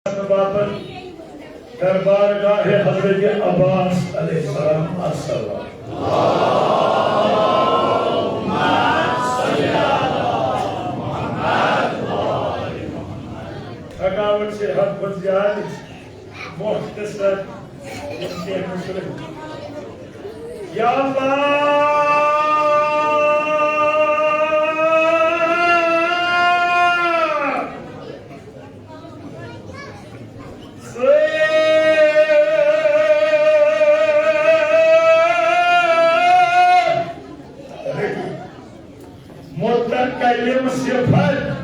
बाबर दरबार गाहे हजरत अब्बास अलैहिस्सलाम अस्सलाम थकावट से हद बच जाए मुख्तसर या अल्लाह मुतकल्लिम सिफत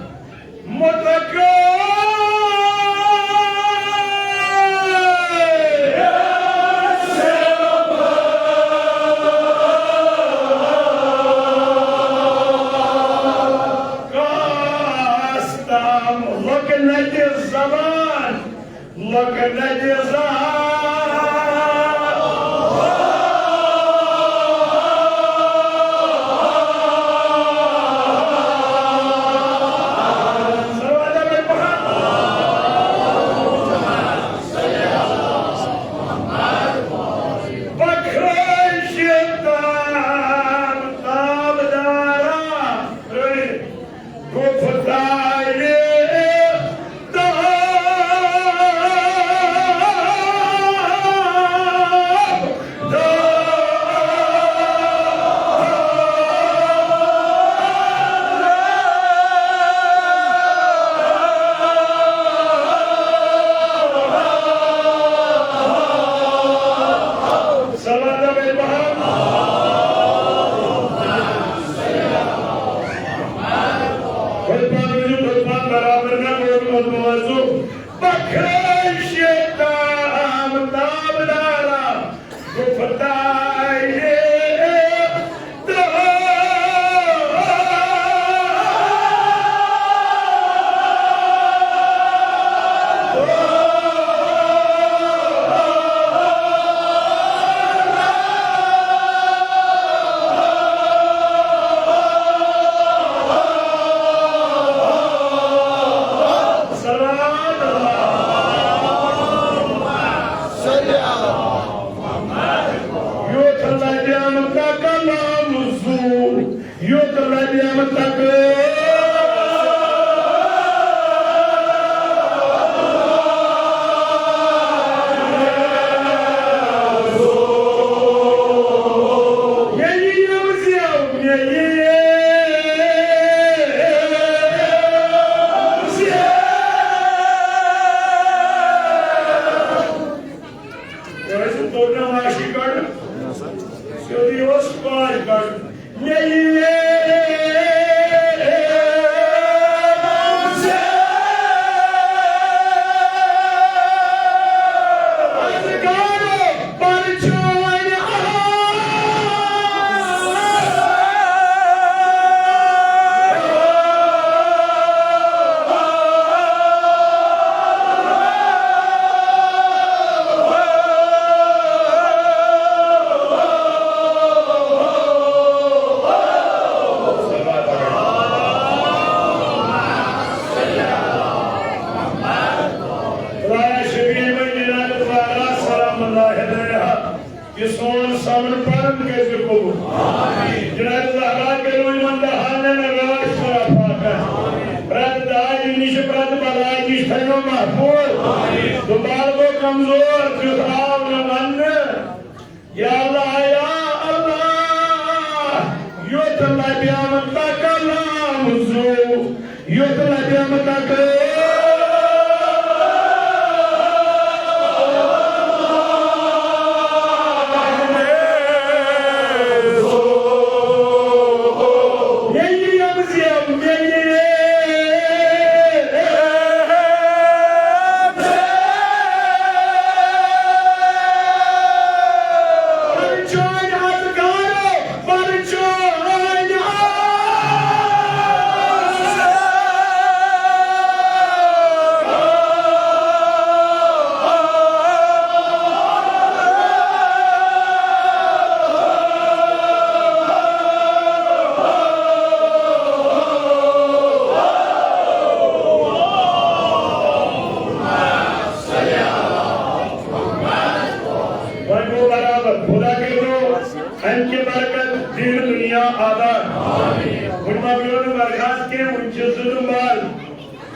के बरकत दिन दुनिया आबाद उनमा बियोन बरखास्त के उनके जुलुमाल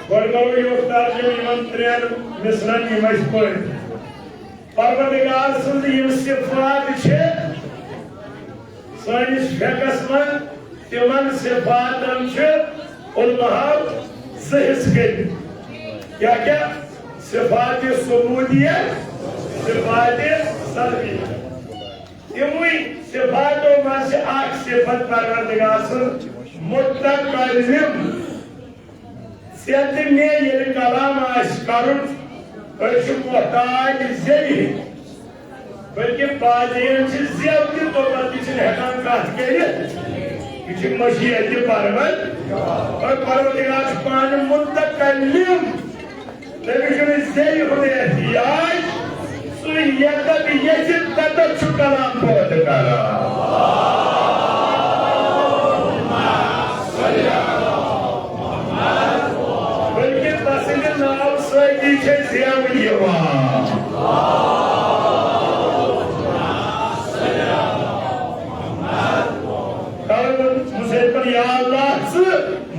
बरगो योगदार के मंत्रियन मिश्रण की मशकोर परवरदिगार सुंद यम सिफात छे सानिस फेकस मन तिमन सिफातन छे उलमहाव सहिस के क्या क्या सिफात सुबूदिया सिफात सल्बिया यमुई सिफातो में से आठ सिफत परवरदिगार सुंद मुत्तक़िम सेत में ये कलाम आशकारुन मोहताज ज़ेही बल्कि बाज़ेन ज़्यादा तो पतिशन हेकान काट के ये मशीयत परवत और परवरदिगार पान मुत्तक़िम लेकिन ज़ेही होने एहतियाज सुयत बियजित तक चुकलाम बहुत करा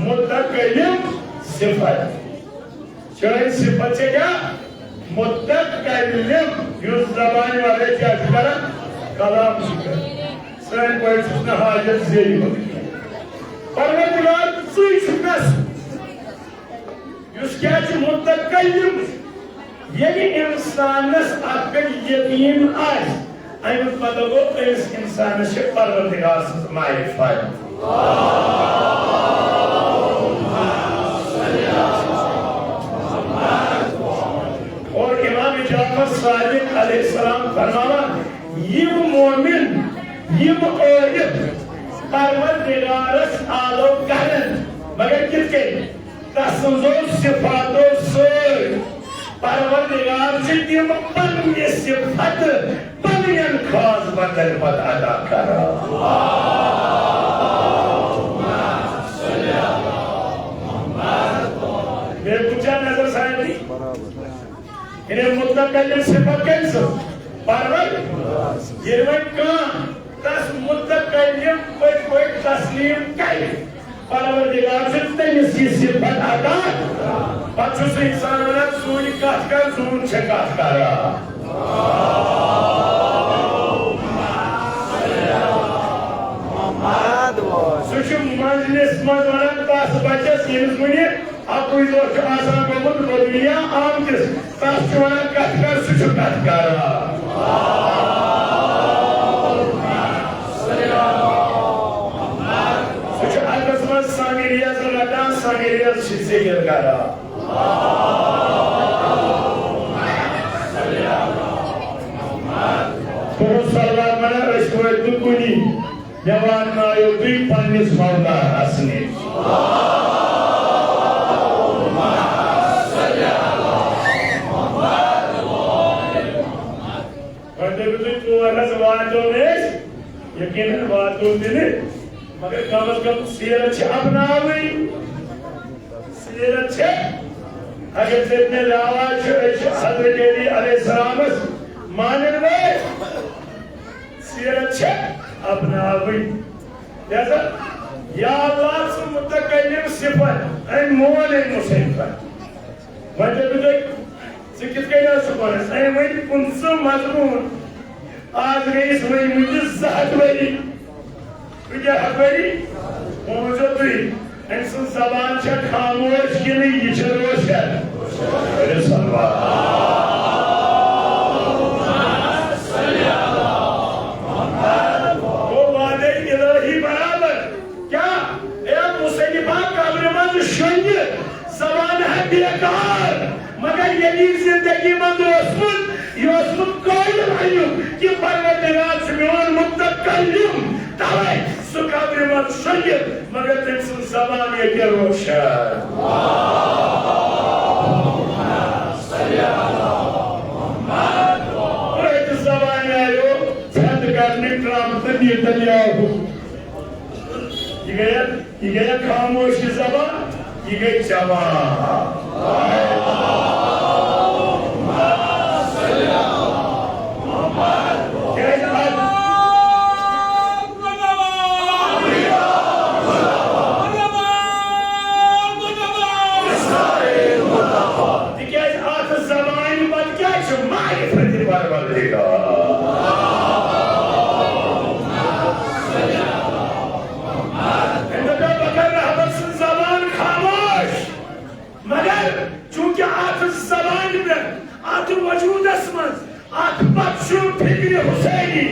मुत्तक़िम सिफत चाहे सिफत से क्या मुत्तक़िम यूज़ ज़बान वाले क्या करा कलाम शिकर सैन कोई सुना हाजत से ही होती है परवरदिगार सुई सुनस यूज़ क्या च मुत्तक़िम यदि इंसानस अकल यकीन आज अमित पता गो इस इंसान से परवरदिगार से मारिफत और इमाम जाफर सादिक अलैहिस्सलाम फरमावा ये मोमिन ये मुक़र्रब परवरदिगारस आलो करन मगर किसके तसंजो सिफातो से परवरदिगार से तिम पन्ने सिफत पन्ने खास बदल पद अदा करा मैं पूछा नजर साहब नहीं इन्हें मुत्तक़िम सिफत कैसे परवर ये वही कहाँ तस मुत्तक़िम कोई तस्लीम करे परवरदिगार से तेरी सिफत अदा बच्चों से इंसान वाला सूर्य काट कर जून से काट करा सुशु मंजलिस मंजवाना तास बच्चे सीन्स मुझे आपको इस वक्त आसान बहुत रोलियां आम किस तास चुना काट कर सुशु काट करा सुशु आकस्मत सांगिरिया ज़रादान सांगिरिया शिसे गिरगारा बहुत सलवार मना रश्वर दुकुनी जवान नायो भी पन्निस मौला हसने बंदे भी तो अलग बातों में यकीनन बातों में मगर कम से कम सीर अच्छे अपनावे सीर अच्छे अगर जितने लावाज हज़रत अली अलैहिस्सलाम मानने में सीर अच्छे अपनावे जैसा या अल्लाह से मुत्तक़िम सिफत ऐ मोल ऐ मुसीबत मतलब तो सिकित के ना सुपर ऐ वही कुंसो मजबूर आज गई इस वही मुझे ज़हत वही तुझे हक़री मौजूद हुई इंसान ज़बान से खामोश के लिए ये चरोश है अरे सलवार बेकार मगर यदि जिंदगी में दोस्तुन योस्मुन कोई नहीं कि परवरदिगार से मिलन मुत्तक़िम तवे सुकाब्र मत शय्य मगर तेरे ज़बान ये क्या रोशन और एक ज़बान आयो छंद करने क्रम तभी तलियाहू ये गया खामोश ज़बान ये गई जवान मारिफत परवरदिगार। मगर चूंकि आठ जबान में आठ वजूद आठ बख्शु फिक्र हुसैनी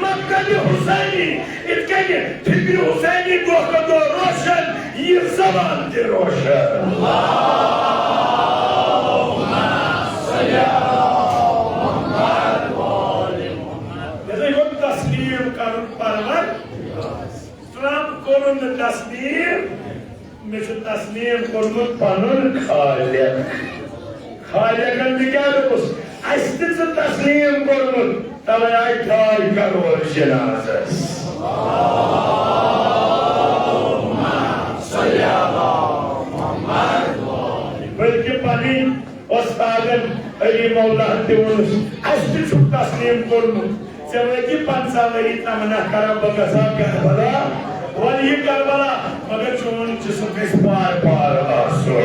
मकतब हुसैनी इतके फिक्र हुसैनी दो रोशन ये जबान दे रोशन। जैसे वो तस्लीम कर परवर ट्रम्प को तस्लीम में तस्लीम कोर्मुत पनुन खालिक खालिकन क्या दोस अस्ति तस्लीम कोर्मुत तवे आई ठाई करोड़ जनाज़स बल्कि पनी उस्तादन अली मौला तिवनुस अस्ति तस्लीम कोर्मुत चवे की 5 वरी तमन्ना करब बगसा करबला वली करबला मगर चोन जिस्म के पार पार आसो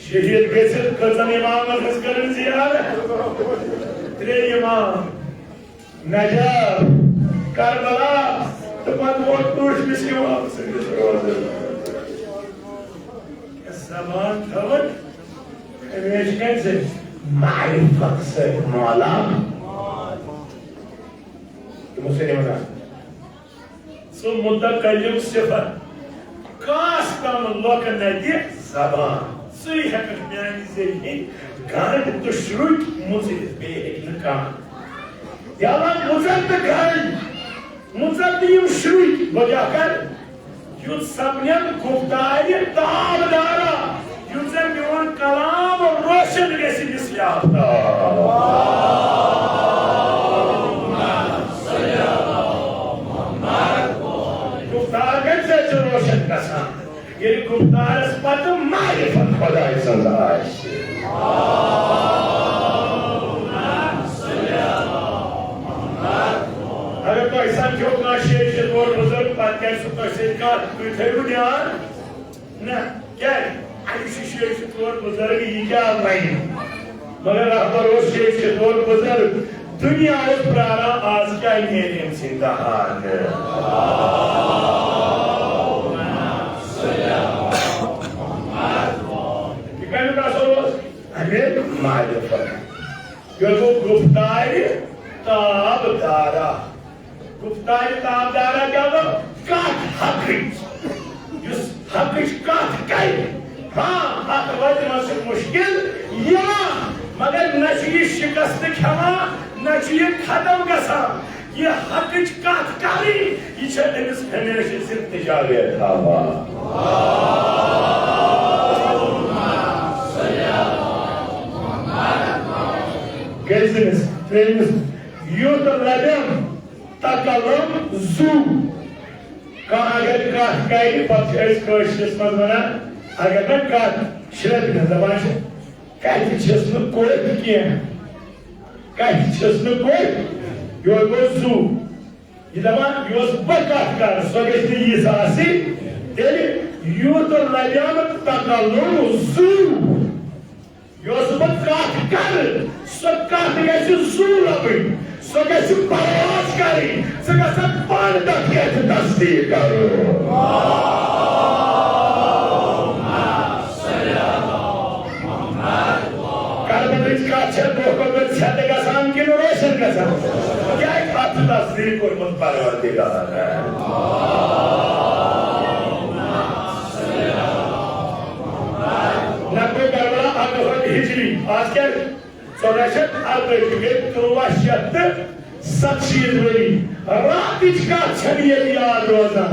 शहीद गसित कजन इमाम हज करन जियारत 3 इमाम नजब करबला तो पत वो टूट मिसके वापस रोज समान थवन इमेज कैसे मारिफत से मौला मुझसे नहीं बता सो मुद्दा कलियुग सिफर काश तम लोक नदी जबान सही है कश्मीरी से ही गांड तो शुरू मुझे पे एक नकाम याला मुझे गांड मुझे यम शुरू बजा कर युद्ध सबनियम गुफ्तारी ताबदारा युद्ध मिवन कलाम और रोशन कैसी मिसयाफ्ता रोशन कसा ये गुफ्तार स्पत मारिफत खुदा संदाश अगर तो ऐसा क्यों ना शेर से और बुजुर्ग बात क्या सुपर से का कोई थे ध्यान ना क्या ऐसी शेर से और बुजुर्ग ये क्या नहीं मगर अगर वो शेर से और बुजुर्ग दुनिया उस प्रारा आज क्या इंजीनियरिंग सिंधान मारिफत वो गुफ्तारी ताबदारा गुफ्तारी ताबदारा क्या वो काट हकीक युस हकीक काट कई हाँ हक वजह से मुश्किल या मगर नचली शिकस्त खमा नचली खत्म गसा ये हकीक काट कारी ये चलेंगे हमेशा सिर्फ तिजारत हवा Gezdiniz, veriniz. Yurtlarım takalım zu. Agar kaht kayı patşarız koşuşuz bana. Agar ben kaht şiratına zamanı. Kaht içerisinde koyup ki. Kaht içerisinde koyup. Yolu zu. Zaman yolu bakat kar. Sonra yisasi. Deli yurtlarım takalım zu. Yosbat kaht kar. Sokat gesi zulabı, sokası paras kari, sokası parda kıyet tasdik karo. Karbonit kaçer bohkomet çate kasan ki roşen kasan. Kya kat tasdik kurmut parvardigar. Nakbe Karbala Akafat Hicri. Asker Sonraşet albeki Turvaşyattı Satşiyet veri Rahtiçka çaniyet yad roza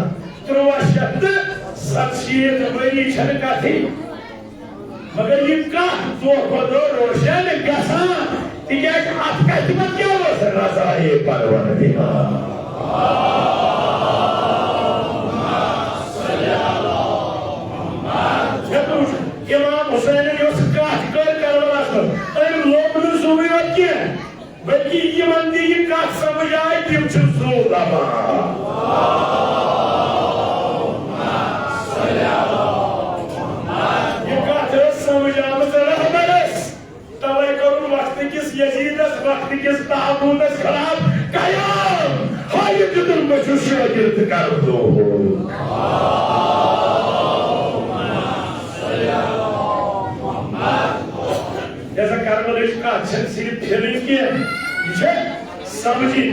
Turvaşyattı Satşiyet veri çanıka thi Magar yimka Tuhkodo roşen gasa Tikak atka hikmat kya rosa Raza-i parvardigar İmam Hüseyin'in yosu katkar karvalasın लोगों सुविधा क्या बल्कि ये मंदी ये काट समझ आए कि उच्च सोलमा ये काट वक्त किस ताबूत खिलाफ कयाम हाय जुदुल बचु शागिर्द कर दो जैसा कर्मलिश का अच्छे सिर्फ फीलिंग की है समझी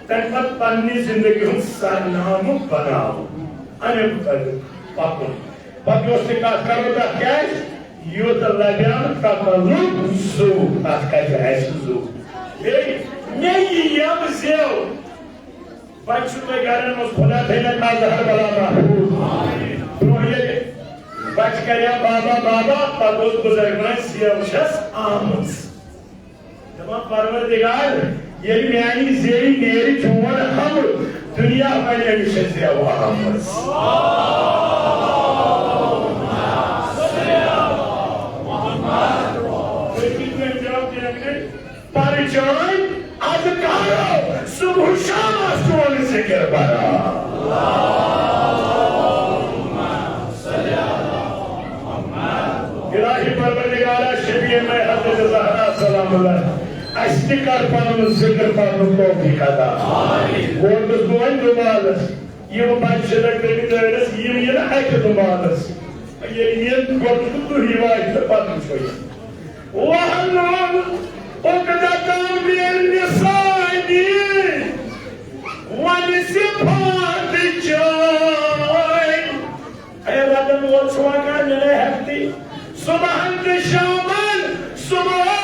तक पन्नी जिंदगी हूँ सरनाम बनाओ अने पापुन पापुन से काट करो तो क्या यो तो लगान का कलुक सु आज का जो है सु नहीं यम ज़ेव बच्चों में गारन उस खुदा थे न ताज़हर बलामा तो ये बच कर या बाबा बाबा पगोस गुज़रना ज़ेव शस आमस तमाम परवरदिगार ये म्यानी ज़ेरी मेरी चुवन हम दुनिया में ये विषय ज़ेव आमस परिचय अधिकारो सुबह शाम आसमान से गिर पड़ा इलाही परवरदिगार शबीर में हज़रत ज़हरा सलामुल्लाह अस्तिकार पानु जिक्र पानु को भी कदा वो तो दुआएं दुमालस ये वो पांच शतक देवी देवरस ये ना है कि दुमालस ये तो हिवायत पानु छोड़िए वहाँ उकदतम बिनिसानी वनिसिफात जाय अयवादन वोल्सवाका नले हफ्ती सुबहन के शामन सुबह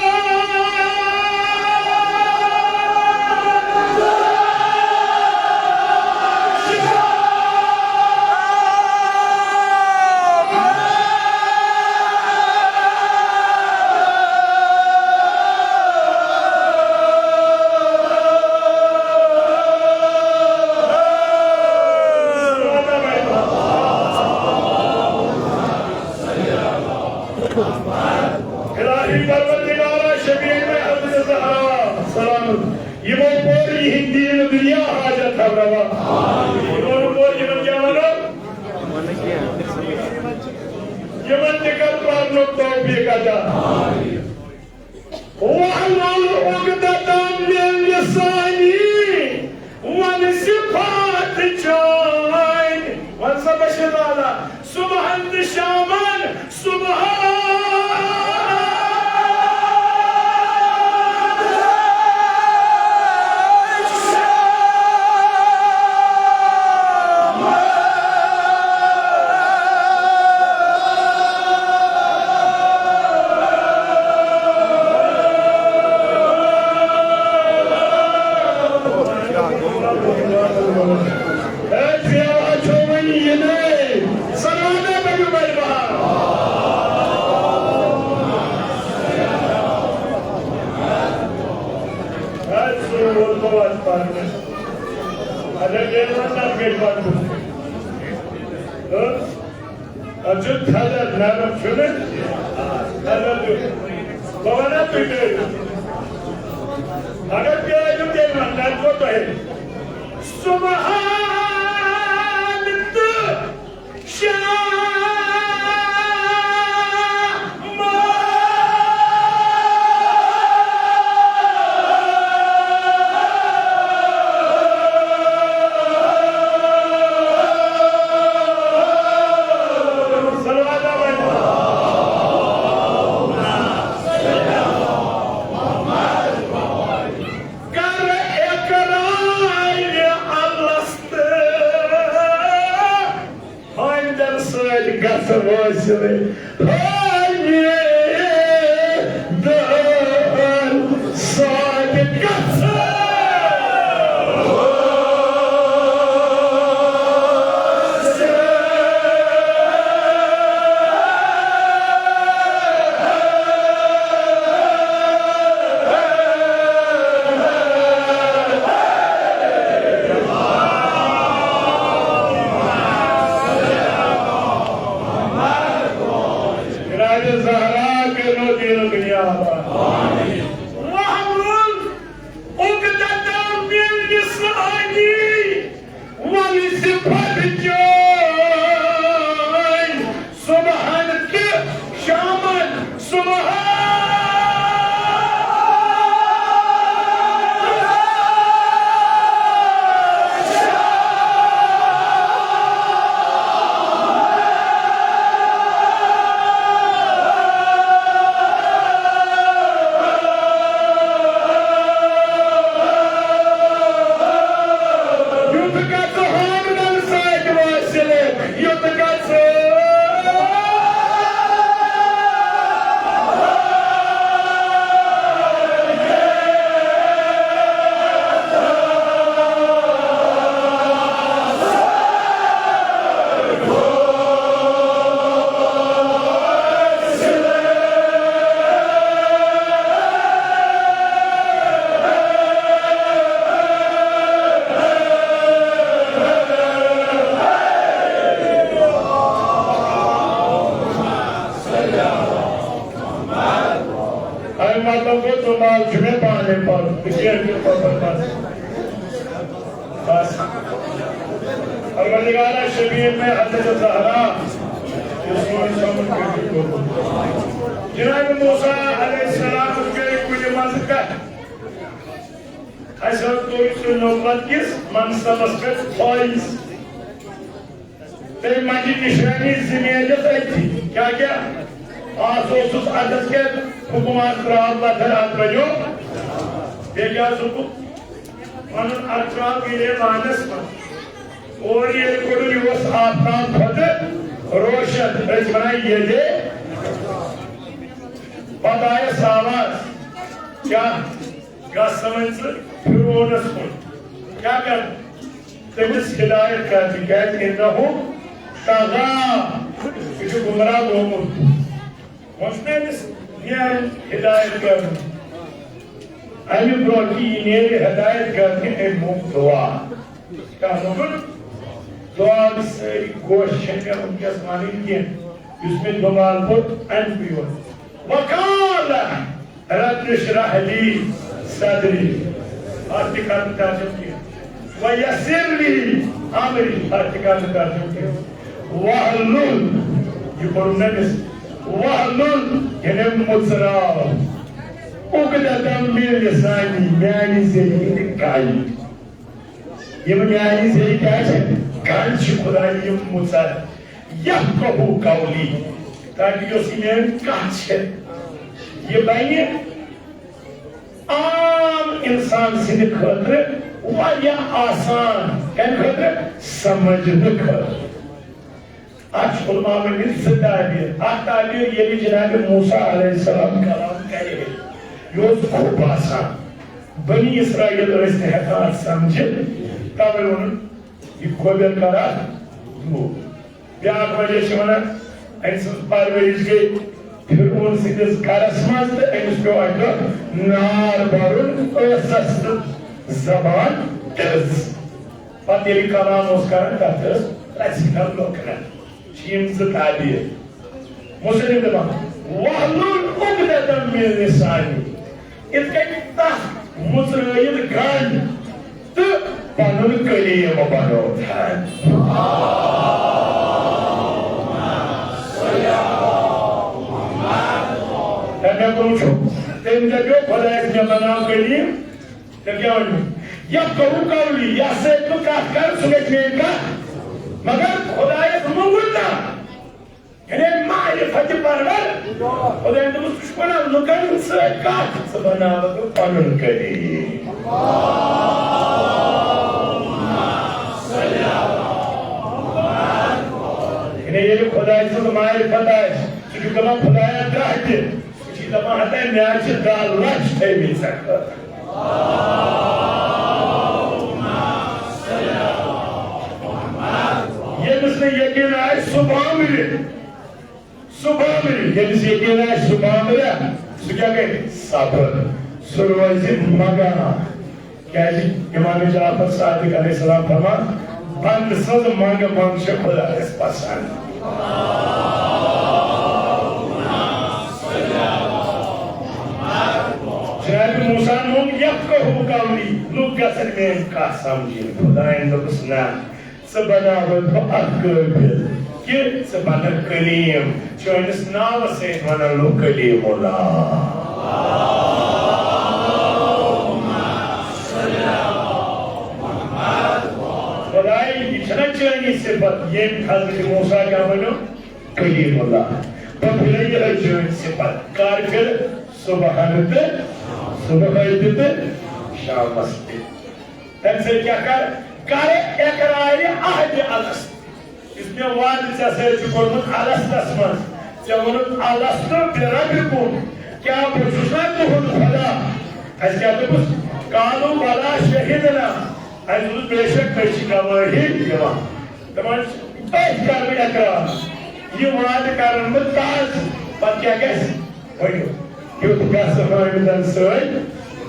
नमाज जुमे पाने पर बस परवरदिगार शबीर में हज़रत ज़हरा जनाब मूसा अलैहिस्सलाम के कुछ मज़कर हज़रत नौबत किस मनसबस पे फाइज ते मजी निशानी ज़िम्मेदार थी क्या क्या आसोस अदस के हुकुमात प्राप्त बदर आत्मजो क्या सुकु मन अल्ट्रा के मानस में और ये कोड यूस आत्म खद रोशन इस बनाई ये दे बताए सावास क्या का समझ फिर वो नस्कुन क्या कर तेजिस हिदायत करती कहते हैं ना हो तागा किसी गुमराह गोमुर मुस्लिम्स यार हिदायत कर अभी ब्रोकी ने हिदायत करते हैं मुक्तवा क्या मतलब दुआ से क्वेश्चन का उनके आसमानी के इसमें दुमाल पुट अनपियो वकाला रब शरह ली सदरी आर्टिकल ताजुब के वयसिरली अमरी आर्टिकल ताजुब के वहलुल ये पढ़ने वहलुल यानी मुसरा उगदतम बिल लिसानी यानी से निकाई ये यानी से क्या है कांच खुदाई मुसा यह कबू कौली ताकि उसमें कांच है ये बाइये आम इंसान से खतर वाया आसान क्या खतर समझने खतर आज उलमा में मिल ताबीर ताबीर ये भी जनाब मूसा अलैहिस्सलाम कलाम करे योज खूब आसान बनी इसराइल और इसने हकार समझे तब उन्होंने ये खोदर करा वो ब्याक वजह से वना ऐसे परवरिश के फिर उन सिद्ध कारस्माज ते ऐसे आगे नार बारुन सस्त ज़बान तर्ज पतेली कलाम उसका तर्ज लसीना लोकना चीन से ताबीर मुस्लिम दबा वाहलुल उगदतम मिन लिसानी इसका कितना मुस्लिम गान तो पनुल कलीम बनो था मैं पूछूं तेरे जो खुदा एक जमाना कलीम तो क्या होनी या करूँ करूँगी या से तो कर सुने का मगर खुदा एक मुगुना यानी मारे फज परवर खुदा ने मुझको ना लुकन से काट सबना तो पनुल कलीम ये खुदा से मारे पता है कि कमा खुदाया कहते लमा हता है न्याच दाल लक्ष है भी सकता ये मुझे यकीन है सुबह मिले ये मुझे यकीन है सुबह मिले तो क्या कहे सब्र सुरवाई से मगा क्या जी इमाम जाफर सादिक अलैहिस्सलाम फरमा बंद सद मांग मांग से खुदा इस पसंद जनाब मूसा नून यफ़क़हू क़ौली लोग गसन में का समझे खुदा इन लोगों सबना वो अक़ल कि सबना कलीम चौनिस नाव से मना लो कलीमुल्ला खुदाई इतना चैनी से बात ये हज़रत मूसा क्या बनो कलीमुल्ला तो फिर ये चैनी से बात कारगर सुबह सुबह इतने शाम मस्ती तब से क्या करे एकरारी आहद अलस इसमें वाद जैसे जुकोरमत अलस तस्मन जब अलस तो बेरबिकुन क्या बुझना तो हो खुदा ऐसे क्या तो कुछ कानू वाला शहीदना ऐसे बेशक पेशी का वही जवा तमाम इस कार में एकरार ये वाद कारण मत ताज बात क्या कैसे वही you the gas of our evidence, right?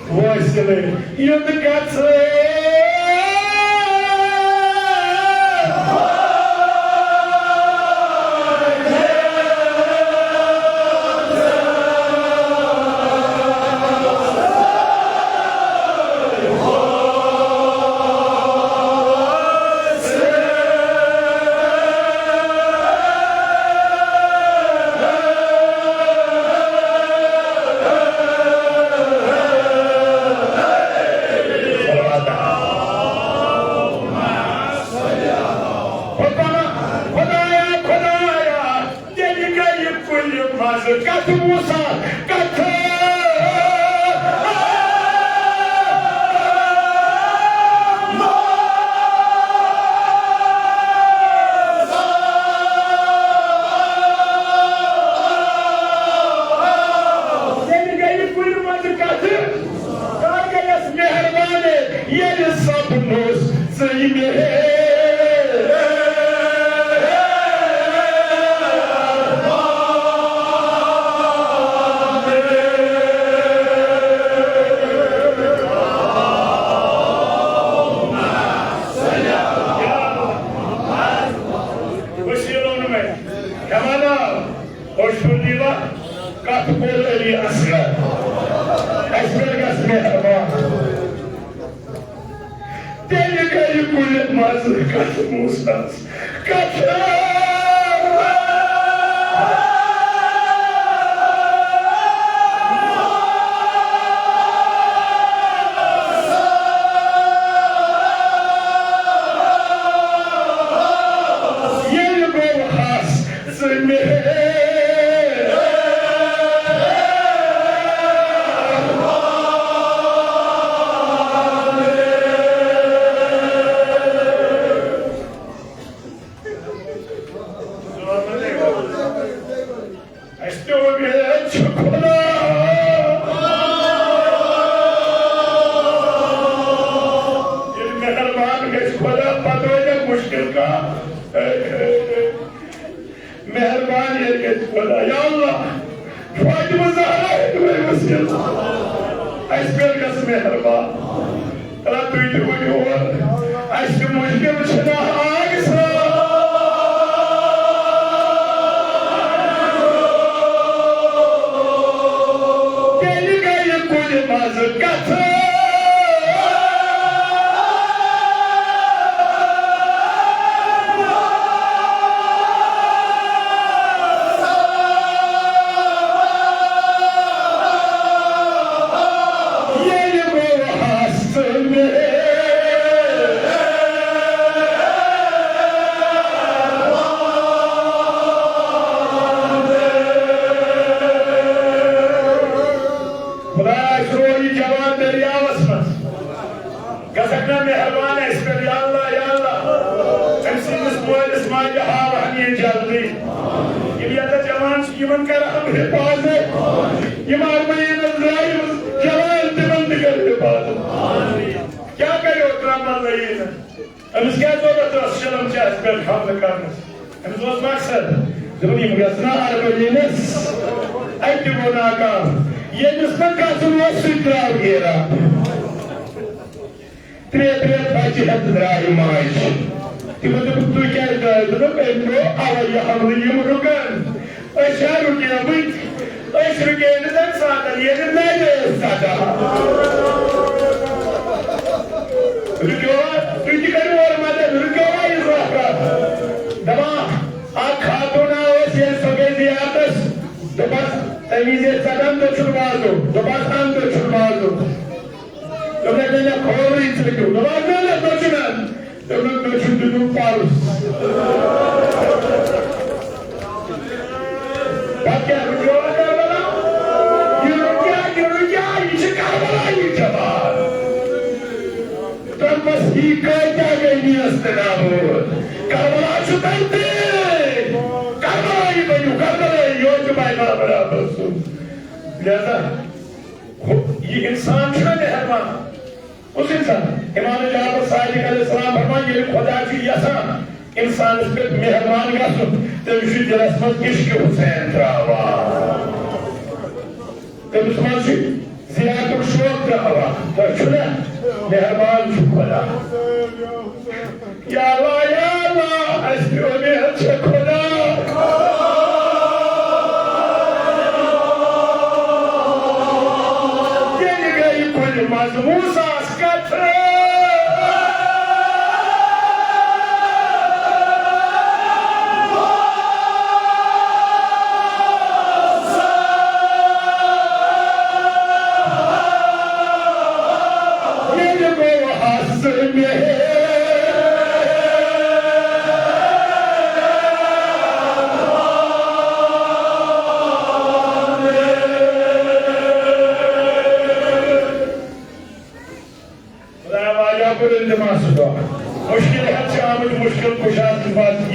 Voice to me. You the gas mazı katı Musa katı. Yeni sapımız zeyme. Katı Musa, katı! Yeni bir has zırmı.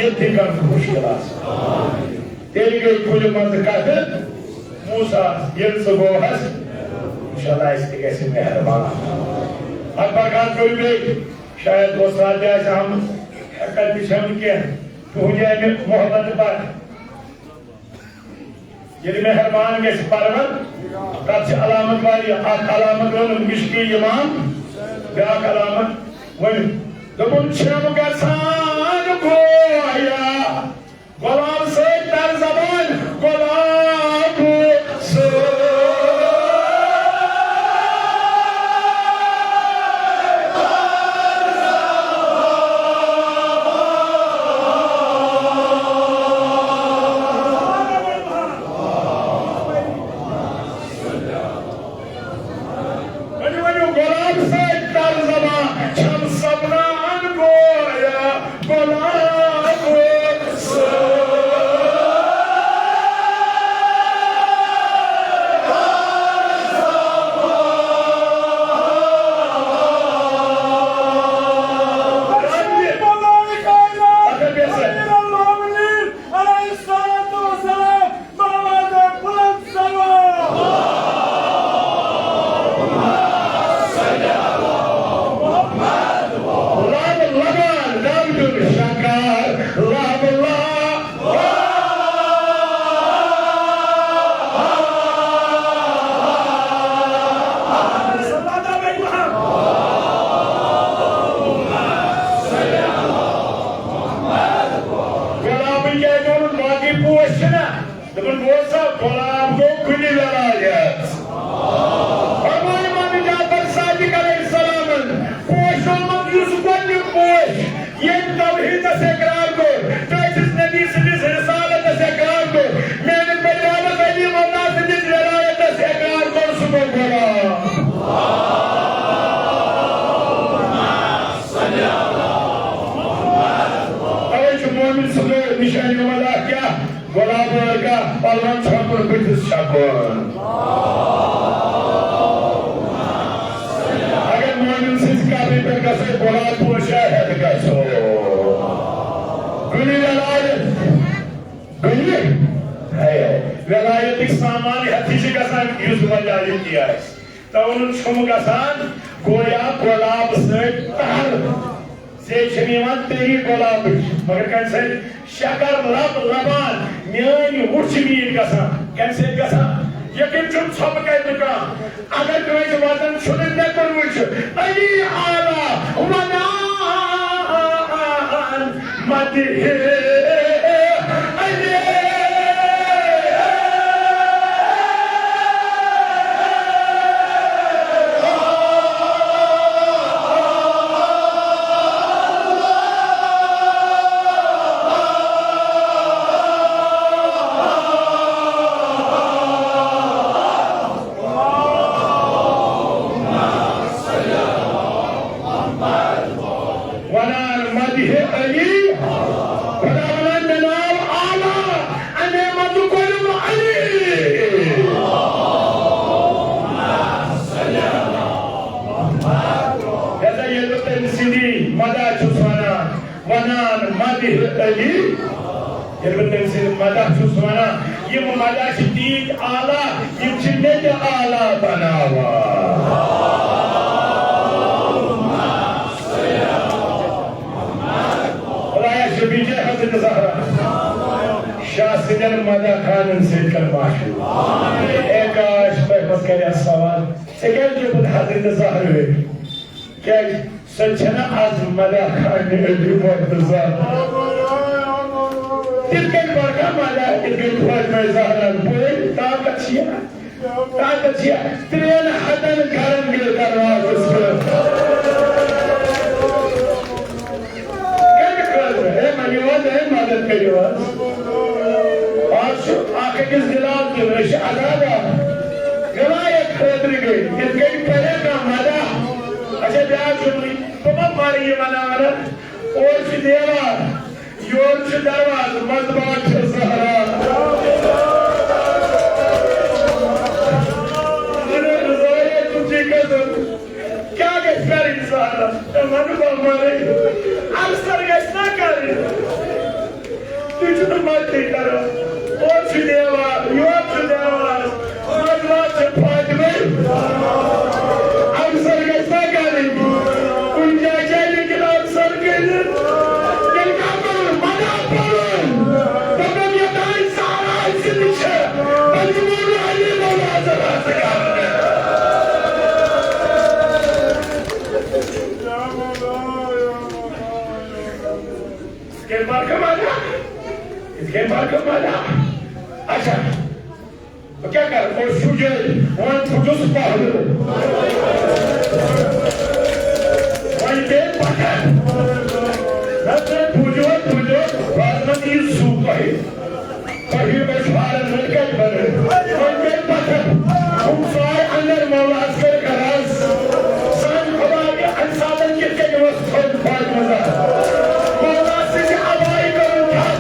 ये कर मुश्किल तेल गई कुल मज कत मूसा ये गो हस इंशाल्लाह इसके कैसे मेहरबान अब बरकत कोई भी शायद वो साथ जैसे हम हकत बिछम के तो जाए में मोहब्बत पर ये मेहरबान के परवर तब से अलामत वाली अलामत वाली मिश्की इमाम क्या अलामत वही दबुन शम का सान को आया गुलाम से तर ज़बान गुलाम से बार माला अच्छा तो क्या कर और सुजे वन फुटुस पाहलो वन के पकड़ नजर पूजो बादमती सूप है कहीं में सारे मिलकर बने वन के पकड़ हम सारे अंदर मौलाद कर करास सन खुदा के अंसादन के व्यवस्था पर मजा मौलाद से आवाज़ करो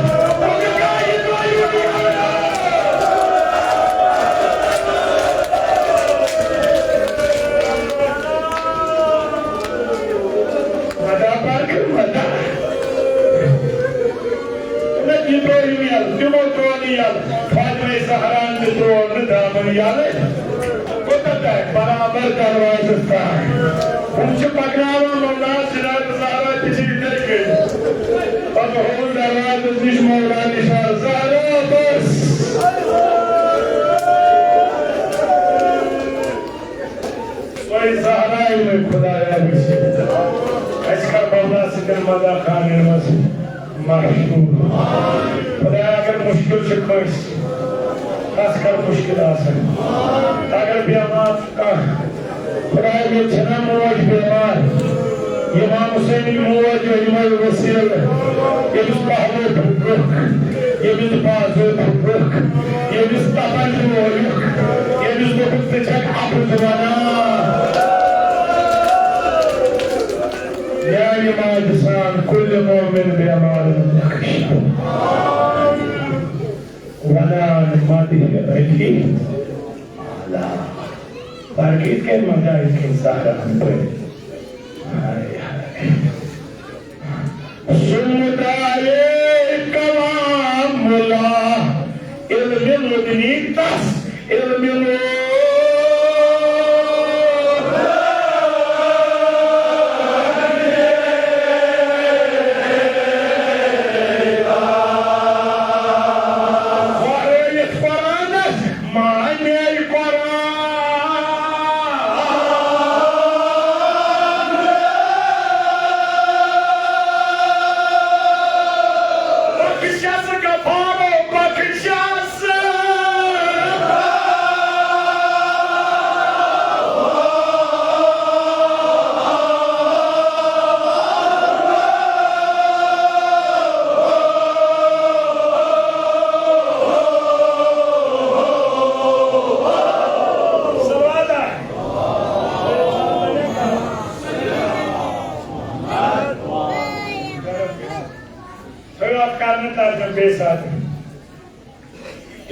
क्या बराबर दरवाजा उनसे पकड़ावा मौला सिराज ज़हरा किसी तरीके अब होल दरवाजा जिस मौला निशान ज़हरा बस कोई ज़हरा ही में खुदाया बिसी ऐसा मौला सिद्ध मदा खाने मस मशहूर खुदाया अगर मुश्किल से कोई खासकर मुश्किल आसन अगर बीमार का खुदाया में छना मोज बीमार इमाम हुसैन मोज इमाम वसील ये मुस्ताहब फुक ये मुस्ताहब फुक ये मुस्ताहब फुक ये मुस्ताहब चक आपु जमाना या इमाम इंसान कुल मोमिन बीमार वला मादी रही अल्लाह बाकी के मजा के सारा पे सुनदारे कलामुल्ला इल्मिल मुदनीतास इल्मिल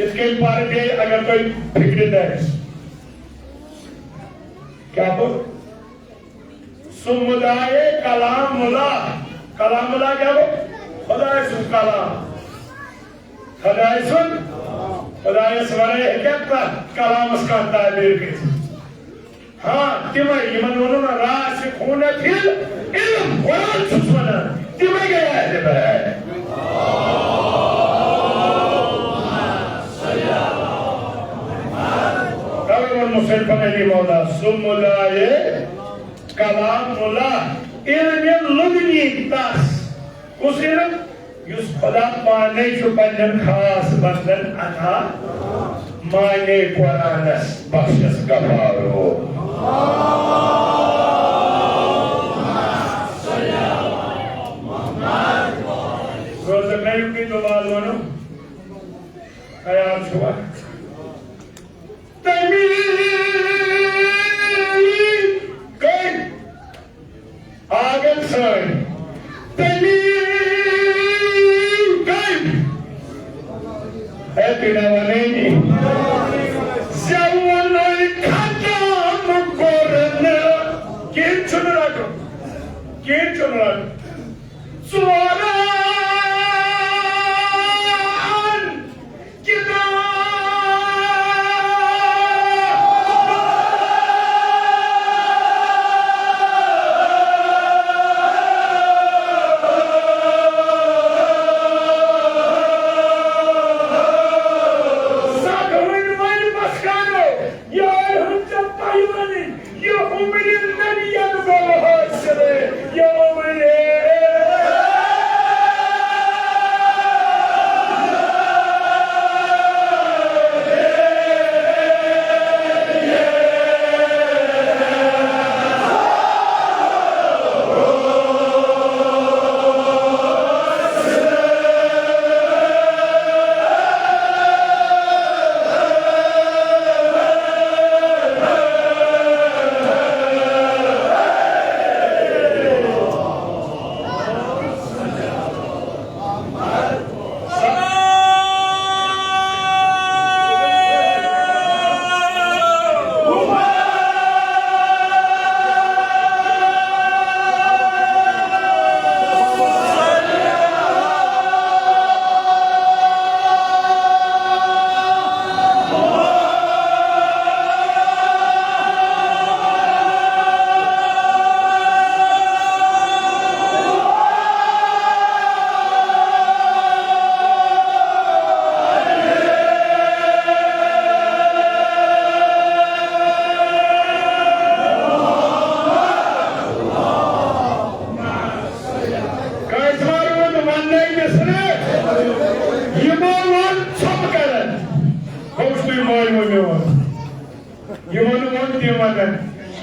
इसके बारे में अगर कोई फिक्र है क्या बोल सुमुदाय कलामुल्ला कलामुल्ला क्या बोल खुदाए सुन कलाम खुदाए सुन खुदाए स्वरे क्या कलाम उसका ताबीर के हाँ तिमा इमन उन्होंने राश खून फिर इल्म कुरान सुना तिमा गया है मुसलमान अली मौला सुमुदाये कलामुल्ला इल्मिल लुदनी तास उस इल्म युस खुदा माने जो बंदन खास बंदन अता माने कुरानस बख्शस गफारो रोज़ में की दुआ लो ख्याल हुआ आगन सन है तेरा वाले नहीं जवान खत्म करना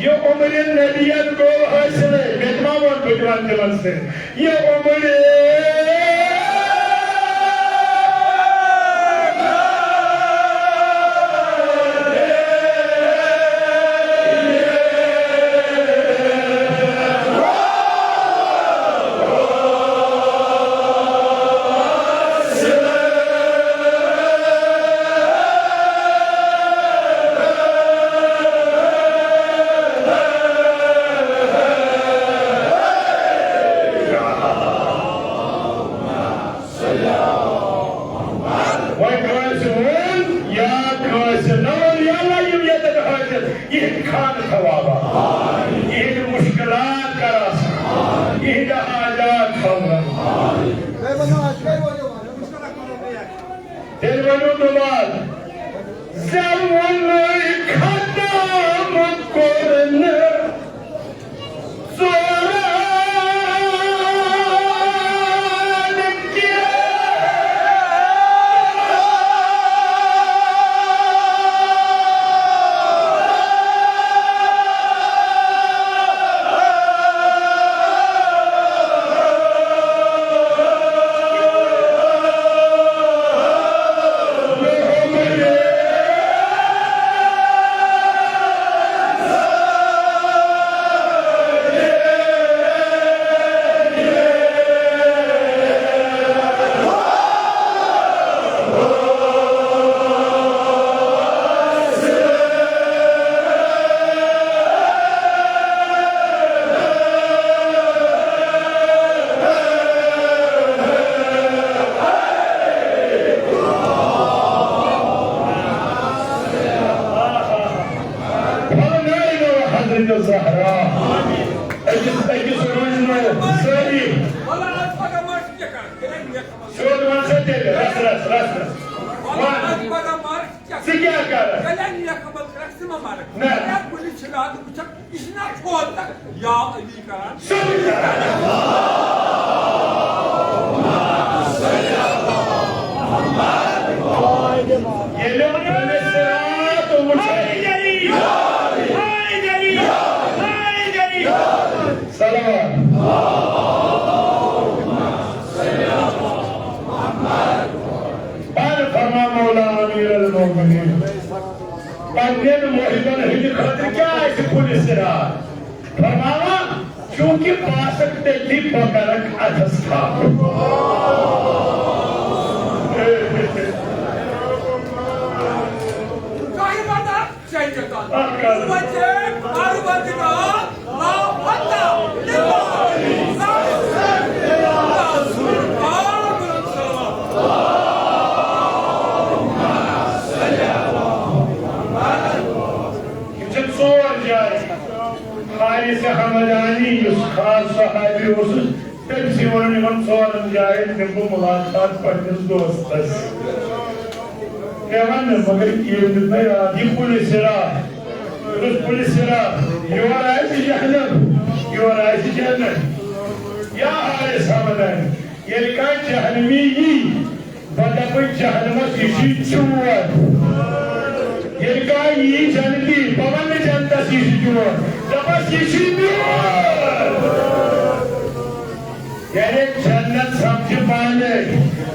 ये उम्र नबियत को हासिल है बेतमावन बुजवान दिलन से ये उम्र क्योंकि पासक तेजी पकड़क अधस्था से हमदानी खास सहाबी तमसी वन सोरन जाए निम्बू मुलाकात पड़िस दोस्तस मगर ये पुलिस योर जहनम योर जन्नत या हारिस हमदान ये जहनमी यी बदप जहनमस यह चोर ये जनती पवन जनतस यह चोर यानी जन्नत समझ पाने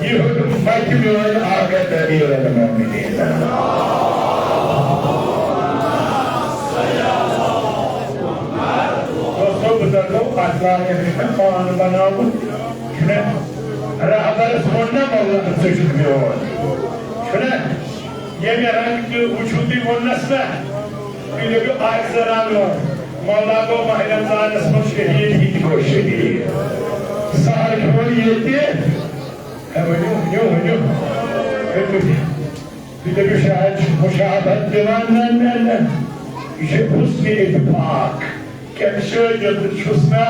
यह मत में आगे तरीर मोमिनीन दोस्तों बुजुर्गों अल्लाह ने पान बनाओ रहबर सोना मौला से शुक्रिया सुना ये मेरा कि उछुती वनस ना ये जो आज जरा लो मौला को महरमजान इसमें शहीद ही को शहीद सार खोल ये थे वन्यो फिर शायद मुशाहबत दीवान न ये उसके इत्तेफाक क्या शर्जत छुसना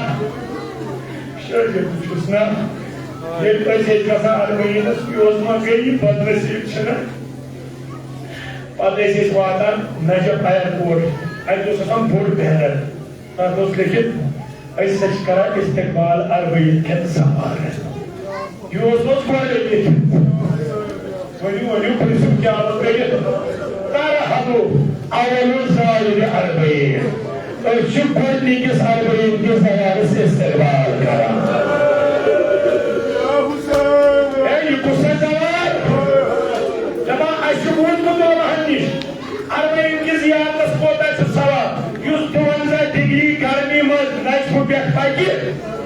ये पैसे कसा अलवैन योजना गई बदनसीब छना पता वाता नजब एयरपोर्ट अतः बोड़ बैनर तथ लिखित कर इस्तकबाल अरबईन खेन सफार यह वन पुलिस क्या गई बाबू अवलु साइड अरबईन शुक्र किस अरबईन के सवाल से इस्तेमाल करा ये कुछ सवाल जब अशुभूत को दो रहनी अरबईन की ज़ियादत कोता से सवाल यूं 200 डिग्री गर्मी में नाइट फुट बैठ पाएगी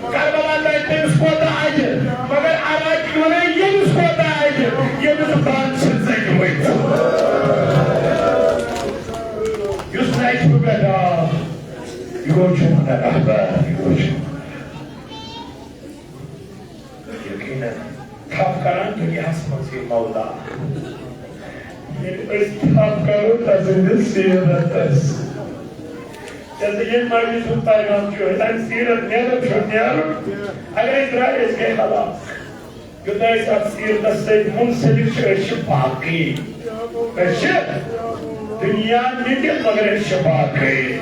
करबला लाइट कोता आज मगर आवाज क्यों नहीं ये कोता आज ये तो बात से हुई यूं नाइट फुट बैठा يوجد من الأحباب يوجد يقينا تفكران دنيا حسن في مولا تفكروا تزيد السيرة تس جزيين مرمي سلطة إمام جو إذن سيرة نيرو شو نيرو أگر إسرائيل إسكي خلاص يودا إساب سيرة تسيد منسلق شباقي شب دنيا نيدي مگر شباقي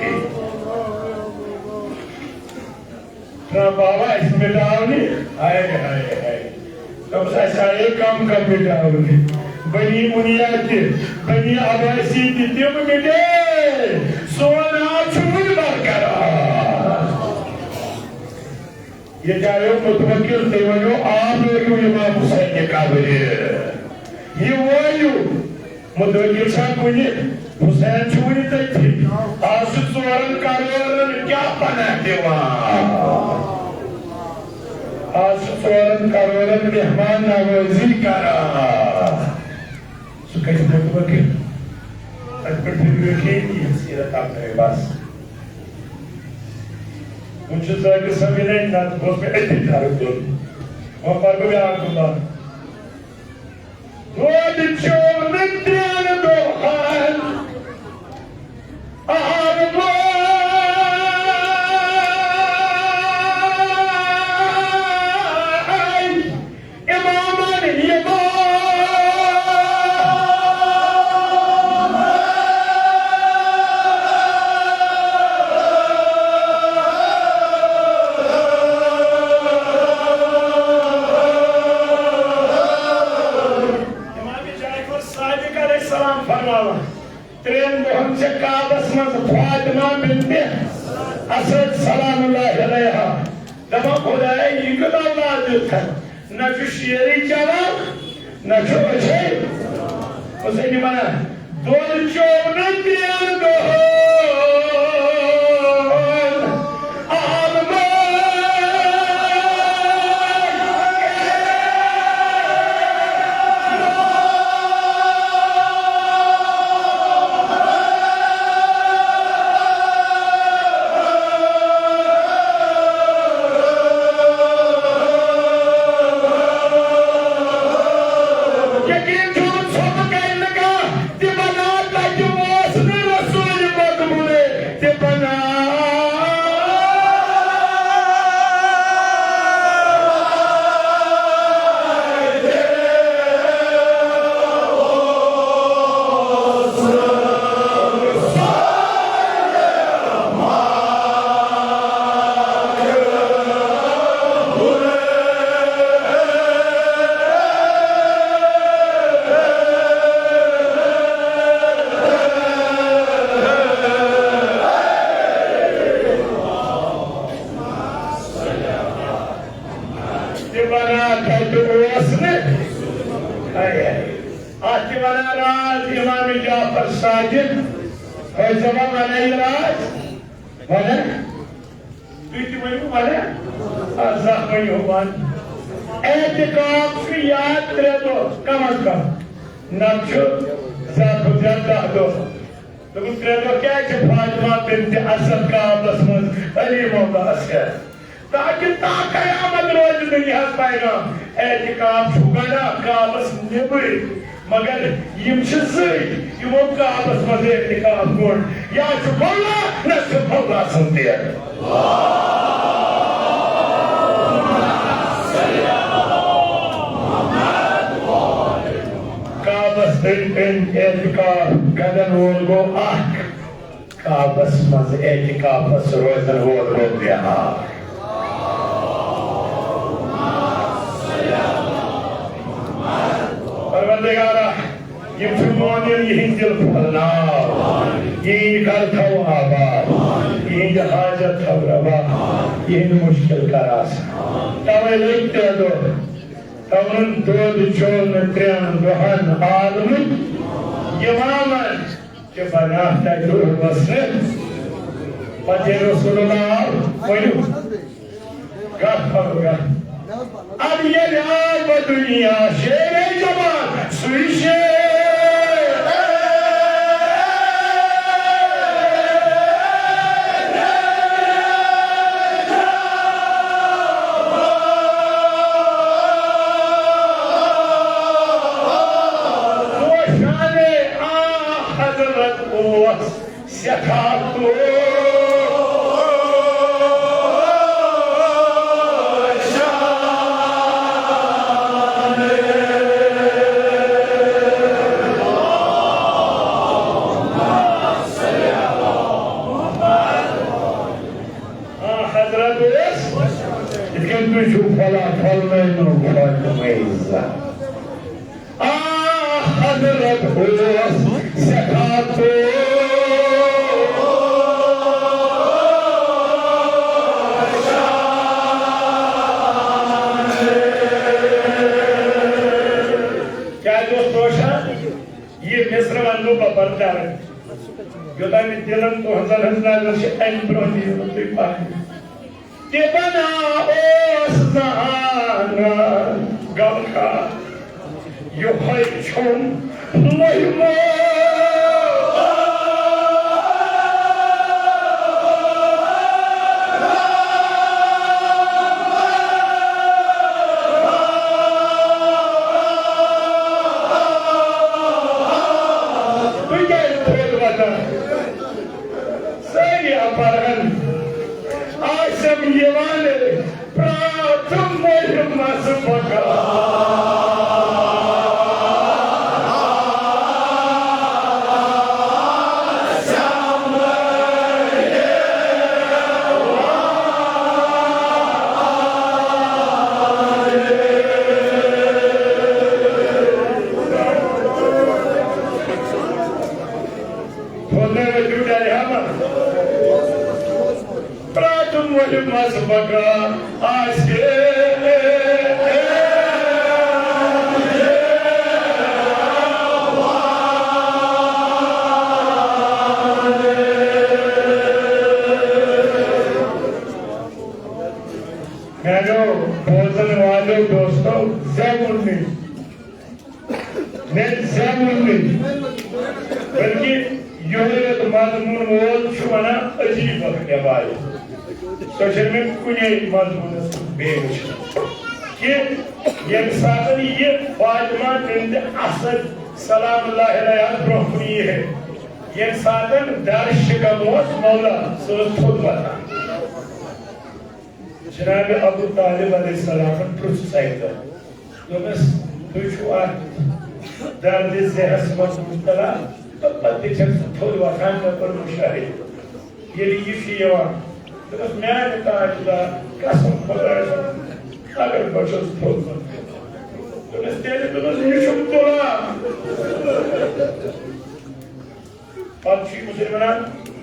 बाबा इसमें डालनी हाय हाय हाय तब सारे काम में डालनी बनी मुनिया के बनी आवासी दित्यम मिले सोना छुड़ बरकरार ये जायो मुतवक्किल देवनो आप लोग इमाम हुसैन के काबिल ये वायु मुतवक्किल साहब मुझे हुसैन छुड़ी तक आसुद सुवरन कारवारन क्या बना देवा आसुद सुवरन कारवारन मेहमान नवाजी करा सुकैत मुतवक्किल अकबर फिर के ये सीरत आपने बस मुझे जाके समय नहीं ना तो में इतने दो वो पर भी आपको वो दिचो नित्यान दो हाल मगर यम यमो काबस मजे निकाब गोड या चुपल्ला न चुपल्ला सुनते हैं काबस इन एतिकाफ गदन वोल गो आख काबस मज एतिकाफस रोजन वोल गो दिया परवरदिगारा ये फरमान ये हिंदल फलना ये कर थो आबाद ये हाजत थो रवा ये मुश्किल करास तवे लेते दो तवन दोद चोल त्रेन दोहन आलम यमामन के बनाता दूर बसने पते रसूलुल्लाह कोई का होगा अब ये रात दुनिया शेरे जवान सुइशे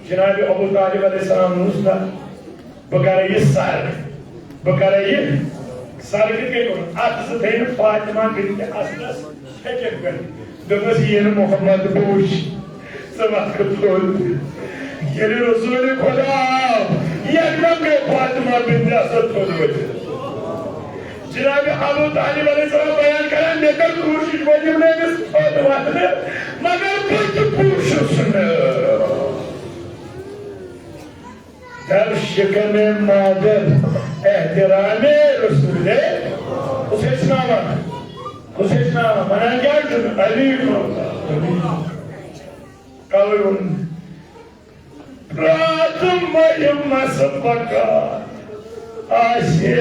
जनाब अबू तालिब अलैहिस्सलाम नुस्ता बकरे सर के अत थे फातिमा बिन्त असलस हेकन कर दमस ये मोहम्मद बूश सबक खोल ये रसूल खुदा ये नबी फातिमा बिन्त असद खोल जनाब अबू तालिब अलैहिस्सलाम बयान करें लेकर कोशिश वजह ने फातिमा ने मगर कुछ पूछ सुन दर्शक में मादर एहतरामे रसूल हुसैनामा मना क्या अली कौन प्रातम मयम सबका आशे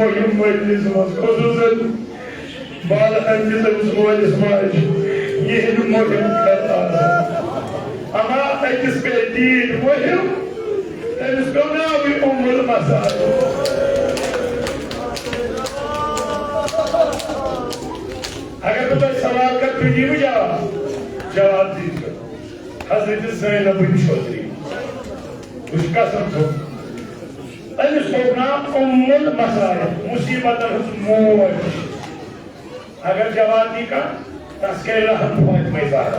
Mojim mojlis mas, khususan bal hamdimiz mojlis maj. ये मुहिम करता अमा अकिस पे दीन मुहिम इसको ना भी उम्र मसाल अगर तो मैं सवाल का तुझी भी जवाब दीजिए हज़रत ज़ैनब बिन चौधरी उसका समझो अन सोना उम्मुल मसाइल मुसीबत मोज अगर जवाब दी का तस्के रहम बहुत मज़ारा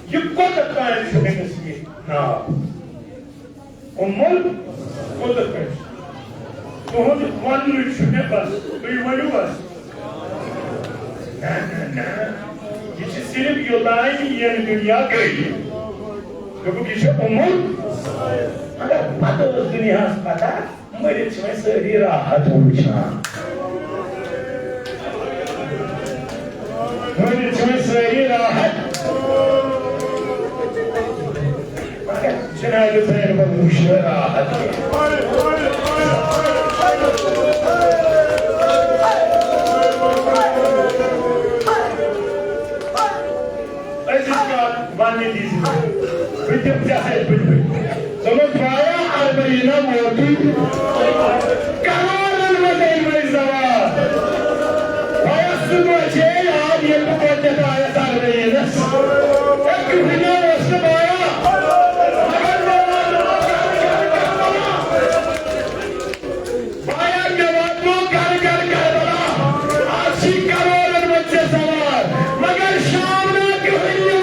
ये को तक है इसमें नसीब ना उम्मुल को तक है तो हम वन लुचने बस तो ये वही बस ना ये सिर्फ युद्धाई ये दुनिया गई क्योंकि ये उम्मुल अगर पता दुनिया पता मेरे चमें से राहत होना मेरे चमें से राहत जनाब ज़ैनब मुशर राहत ऐसी मानने दीजिए विद्युत क्या है समझ पाया अरबईना मोती कमाल वज़न में ज़वाद पाया सुबह छह आज ये पहुंचे तो आया अरबईना एक बिना वस्त पाया पाया जवाब को घर घर कर बना 80 करोड़ बच्चे सवार मगर शाम में क्यों नहीं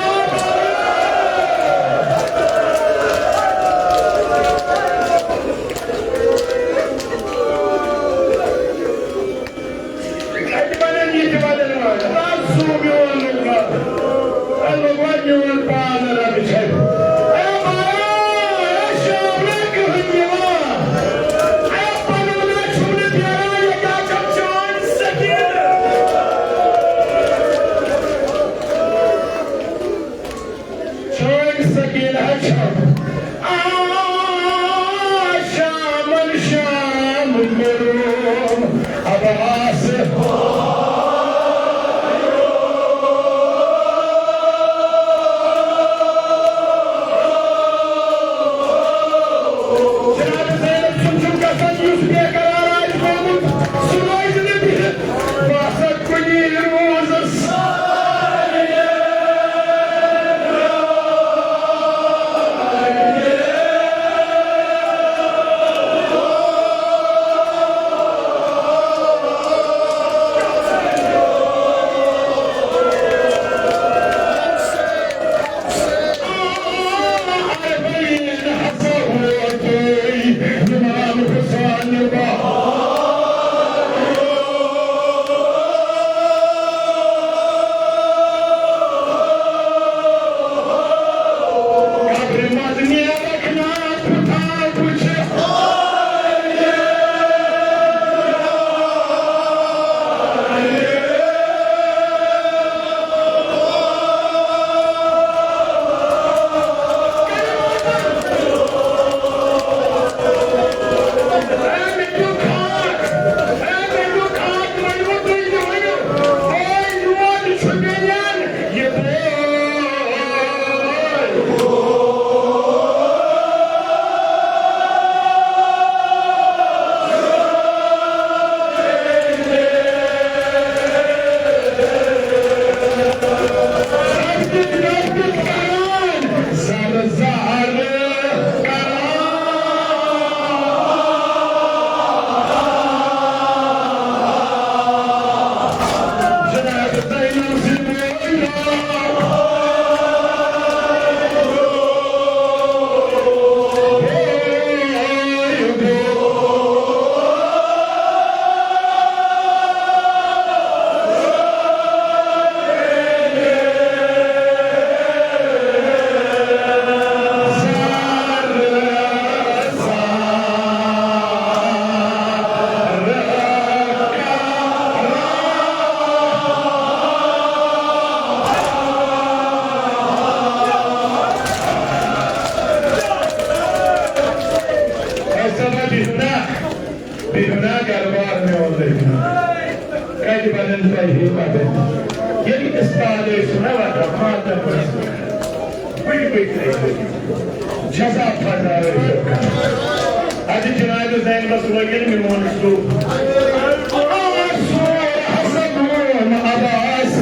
استعادة سنوات مادة جزا فضار هذه جناب زين بس وجل من ونسو حسبون أباس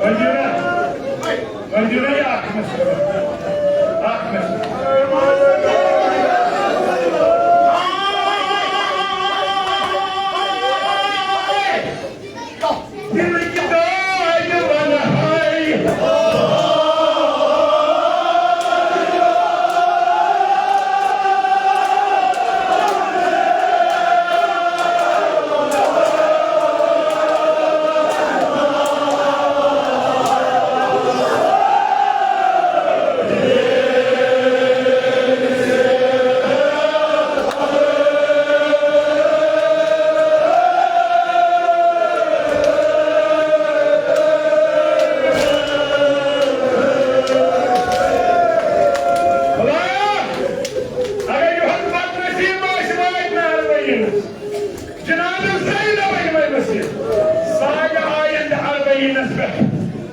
منجورة يا أحمد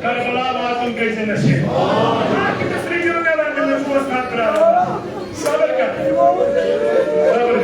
كربلاء ما كيس النشيد ما كنت تسريجون يا بني من الفوس خاطر صبر كر صبر